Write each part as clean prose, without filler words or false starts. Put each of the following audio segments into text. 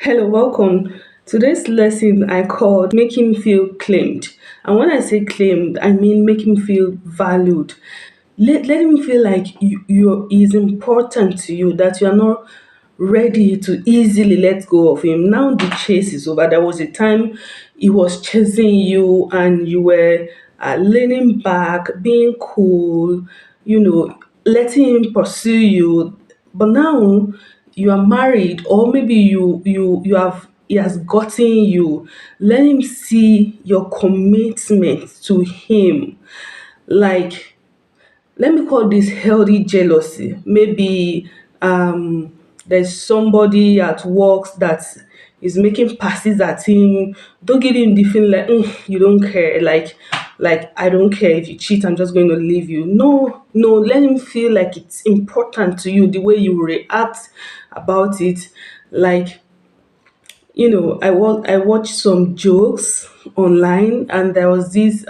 Hello, welcome. Today's lesson I called Make Him Feel Claimed. And when I say claimed, I mean make him feel valued. Let him feel like you is important to you, that you are not ready to easily let go of him. Now the chase is over. There was a time he was chasing you and you were leaning back, being cool, letting him pursue you. But now you are married, or maybe you have he has gotten you. Let him see your commitment to him. Like, let me call this healthy jealousy. Maybe there's somebody at work that is making passes at him. Don't give him the feeling like you don't care. Like I don't care if you cheat. I'm just going to leave you. No, no. Let him feel like it's important to you. The way you react about it, like I watched some jokes online, and there was this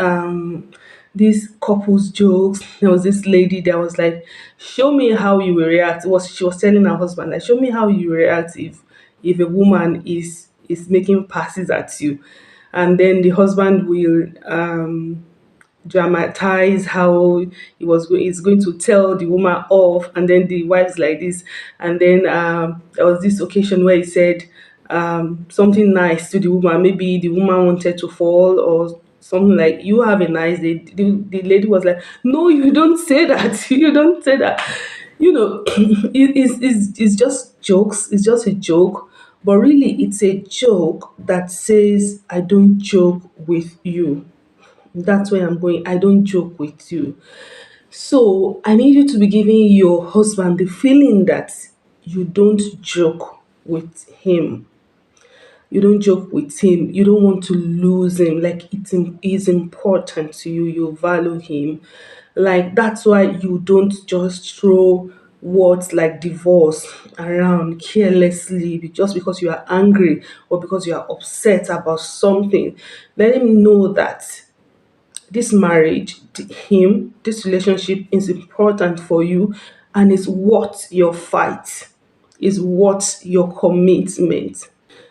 couple's jokes. There was this lady that was like, "Show me how you will react." She was telling her husband like, "Show me how you react if a woman is making passes at you," and then the husband will dramatize how he's going to tell the woman off, and then the wife's like this, and then there was this occasion where he said something nice to the woman. Maybe the woman wanted to fall or something, like, "You have a nice day." The lady was like, "No, you don't say that. You don't say that." It's just jokes. It's just a joke, but really it's a joke that says, "I don't joke with you." That's where I'm going. I don't joke with you. So I need you to be giving your husband the feeling that you don't joke with him. You don't joke with him. You don't want to lose him. Like, is important to you. You value him. Like, that's why you don't just throw words like divorce around carelessly just because you are angry or because you are upset about something. Let him know that this marriage, him, this relationship is important for you, and is worth your fight, is worth your commitment.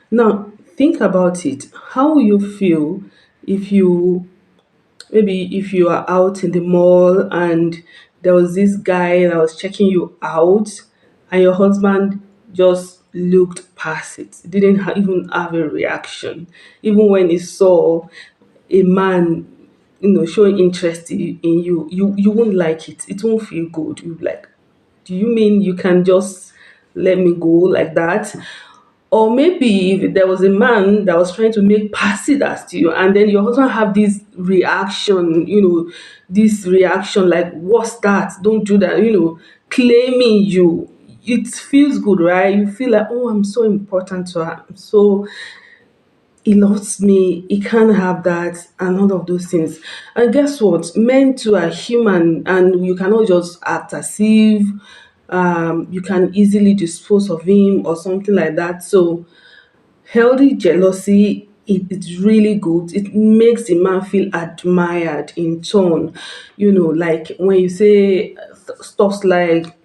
Now, think about it. How will you feel if if you are out in the mall and there was this guy that was checking you out, and your husband just looked past it, didn't even have a reaction, even when he saw a man showing interest in you, you won't like it. It won't feel good. You'll be like, "Do you mean you can just let me go like that?" Or maybe if there was a man that was trying to make passes at you, and then your husband have this reaction like, "What's that? Don't do that," claiming you. It feels good, right? You feel like, "Oh, I'm so important to her. So he loves me, he can't have that," and all of those things. And guess what? Men too are human, and you cannot just act as if you can easily dispose of him or something like that. So healthy jealousy, it's really good. It makes the man feel admired in turn. Like when you say stuff like,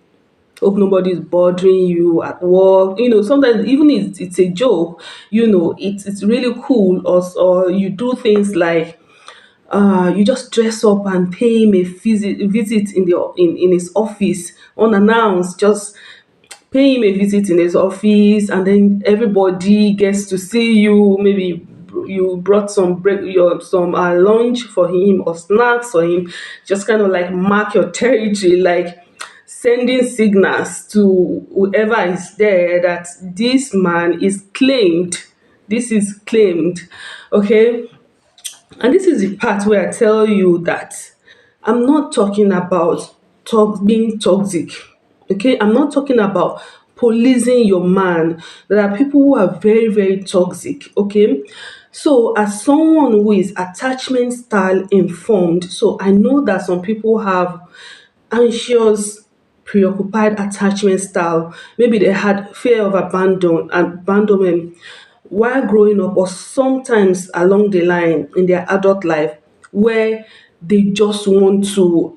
"Hope nobody's bothering you at work." Sometimes even it's a joke. It's really cool. Or you do things like you just dress up and pay him a visit in his office unannounced. Just pay him a visit in his office, and then everybody gets to see you. Maybe you brought some lunch for him or snacks for him. Just kind of like mark your territory, like sending signals to whoever is there that this man is claimed. This is claimed. Okay. And this is the part where I tell you that I'm not talking about being toxic. Okay, I'm not talking about policing your man. There are people who are very, very toxic. Okay, so as someone who is attachment style informed, so I know that some people have anxious, preoccupied attachment style. Maybe they had fear of abandonment while growing up, or sometimes along the line in their adult life, where they just want to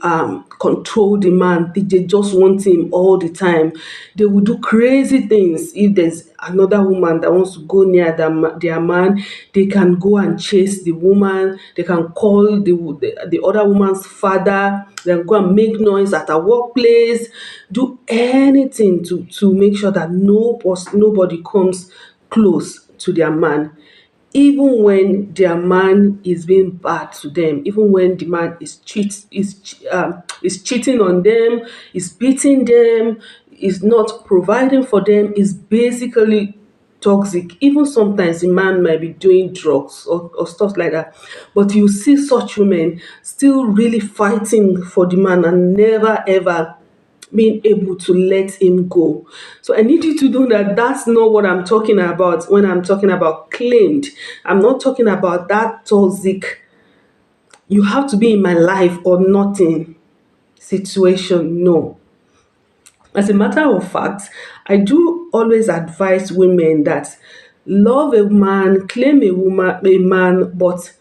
control the man. They just want him all the time. They will do crazy things. If there's another woman that wants to go near their man, they can go and chase the woman. They can call the other woman's father. They can go and make noise at her workplace. Do anything to make sure that nobody comes close to their man, even when their man is being bad to them, even when the man is cheating on them, is beating them, is not providing for them, is basically toxic. Even sometimes the man might be doing drugs or stuff like that, but you see such women still really fighting for the man and never ever being able to let him go. So I need you to know that that's not what I'm talking about when I'm talking about claimed. I'm not talking about that toxic, you have to be in my life or nothing situation. No. As a matter of fact, I do always advise women that love a man, claim a man, but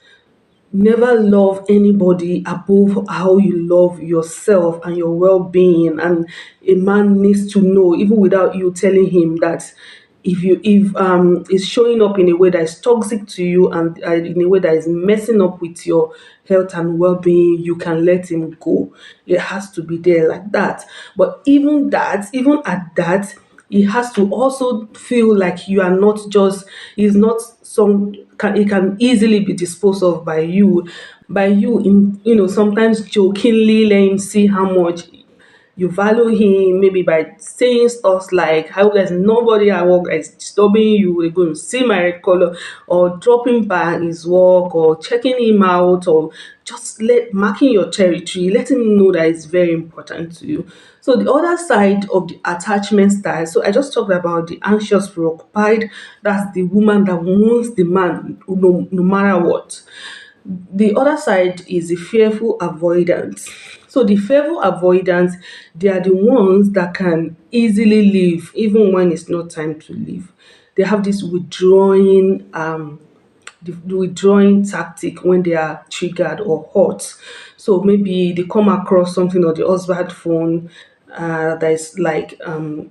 never love anybody above how you love yourself and your well-being. And a man needs to know, even without you telling him, that if it's showing up in a way that is toxic to you and in a way that is messing up with your health and well-being, you can let him go. It has to be there like that. But even at that, it has to also feel like you are not just, is not some can, it can easily be disposed of by you, in sometimes jokingly let him see how much you value him, maybe by saying stuff like, I hope there's nobody at work that is disturbing you, they're going to see my red color, or dropping by his work, or checking him out, or just marking your territory, letting him know that it's very important to you. So the other side of the attachment style, so I just talked about the anxious preoccupied, that's the woman that wants the man no matter what. The other side is the fearful avoidance. So the fearful avoidance, they are the ones that can easily leave even when it's not time to leave. They have this withdrawing the withdrawing tactic when they are triggered or hot. So maybe they come across something on the husband phone that is like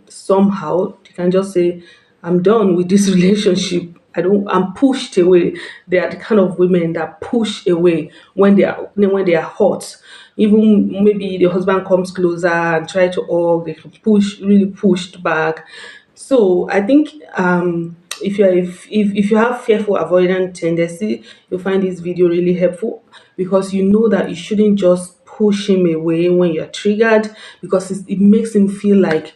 somehow they can just say, I'm done with this relationship. I'm pushed away. They are the kind of women that push away when they are hot. Even maybe the husband comes closer and try to hug, they can really pushed back. So I think if you have fearful avoidant tendency, you'll find this video really helpful, because you know that you shouldn't just push him away when you're triggered, because it makes him feel like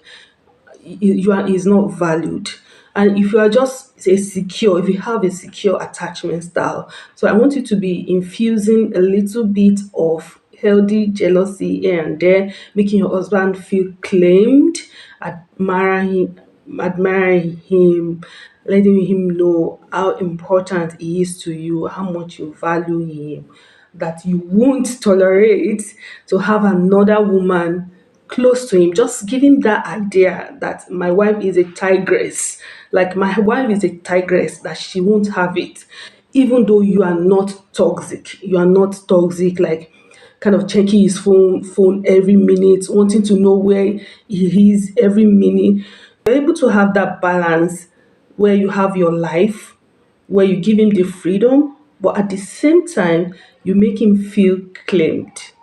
is not valued. And if you are just if you have a secure attachment style, so I want you to be infusing a little bit of healthy jealousy here and there, making your husband feel claimed, admiring admiring him, letting him know how important he is to you, how much you value him, that you won't tolerate to have another woman close to him. Just give him that idea that my wife is a tigress. Like, my wife is a tigress, that she won't have it. Even though you are not toxic. You are not toxic, like kind of checking his phone every minute, wanting to know where he is every minute. You're able to have that balance where you have your life, where you give him the freedom, but at the same time, you make him feel claimed.